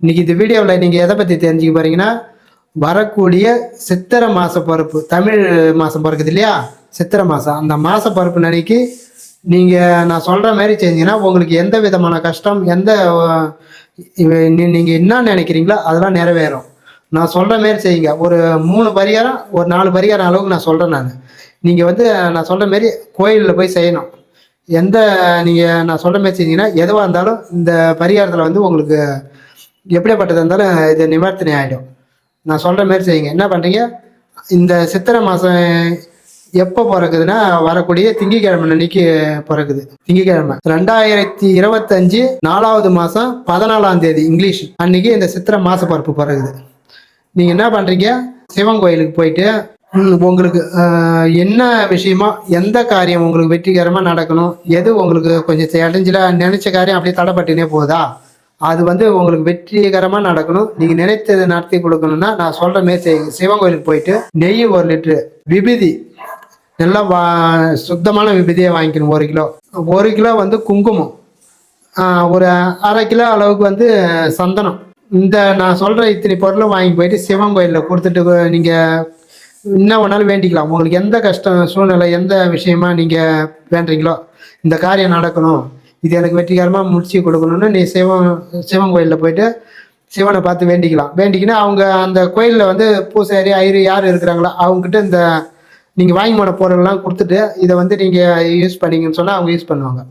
இன்னைக்கு இந்த வீடியோவில் நீங்கள் எதை பற்றி தெரிஞ்சுக்க போறீங்கன்னா, வரக்கூடிய சித்திரை மாத பிறப்பு, தமிழ் மாதம் பிறக்குது இல்லையா, சித்திரை மாதம். அந்த மாத பிறப்பு அன்னைக்கு நீங்கள் நான் சொல்கிற மாதிரி செஞ்சீங்கன்னா உங்களுக்கு எந்த விதமான கஷ்டம், நீங்கள் என்ன நினைக்கிறீங்களோ அதெல்லாம் நிறைவேறும். நான் சொல்கிற மாரி செய்யுங்க. ஒரு 3 பரிகாரம், ஒரு 4 பரிகாரம் அளவுக்கு நான் சொல்கிறேன் நான். நீங்கள் வந்து நான் சொல்கிற மாரி கோயிலில் போய் செய்யணும். நான் சொல்கிற மாரி செஞ்சீங்கன்னா எதுவாக இருந்தாலும் இந்த பரிகாரத்தில் வந்து உங்களுக்கு எப்படியாப்பட்டது இருந்தாலும் இது நிவர்த்தனை ஆகிடும். நான் சொல்கிற மாரி செய்யுங்க. என்ன பண்ணுறீங்க, இந்த சித்திரை மாதம் எப்போ பிறக்குதுன்னா, வரக்கூடிய திங்கட்கிழமை அன்னைக்கு பிறக்குது. திங்கட்கிழமை 2025 4வது மாதம் 14ஆம் தேதி இங்கிலீஷ் அன்னைக்கு இந்த சித்திரை மாத பிறப்பு பிறகுது. நீங்கள் என்ன பண்ணுறீங்க, சிவன் கோயிலுக்கு போயிட்டு உங்களுக்கு என்ன விஷயமா, எந்த காரியம் உங்களுக்கு வெற்றிகரமாக நடக்கணும், எது உங்களுக்கு கொஞ்சம் இடைஞ்சலா நினைச்ச காரியம் அப்படியே தடைப்பட்டுனே போகுதா, அது வந்து உங்களுக்கு வெற்றிகரமாக நடக்கணும், நீங்கள் நினைத்ததை நடத்தி கொடுக்கணும்னா நான் சொல்கிற மாரி செய்யுங்க. சிவன் கோயிலுக்கு போயிட்டு நெய் 1 லிட்டரு, விபூதி நல்லா சுத்தமான விபூதியை வாங்கிக்கணும். 1 கிலோ, 1 கிலோ வந்து குங்குமம், ஒரு 1/2 கிலோ அளவுக்கு வந்து சந்தனம். இந்த நான் சொல்கிற இத்தனை பொருளும் வாங்கி போயிட்டு சிவன் கோயிலில் கொடுத்துட்டு நீங்கள் என்ன வேணாலும் வேண்டிக்கலாம். உங்களுக்கு எந்த கஷ்டம் சூழ்நிலை, எந்த விஷயமா நீங்கள் வேண்டுறீங்களோ, இந்த காரியம் நடக்கணும், இது எனக்கு வெற்றிகரமாக முடிச்சு கொடுக்கணும்னு நீ சிவன் கோயிலில் போயிட்டு சிவனை பார்த்து வேண்டிக்கலாம். வேண்டிக்கினா அவங்க அந்த கோயிலில் வந்து பூசாரி ஐயர் யார் இருக்கிறாங்களோ அவங்ககிட்ட இந்த நீங்கள் வாங்கி போன பொருள்லாம் கொடுத்துட்டு இதை வந்து நீங்கள் யூஸ் பண்ணிங்கன்னு சொன்னால் அவங்க யூஸ் பண்ணுவாங்க.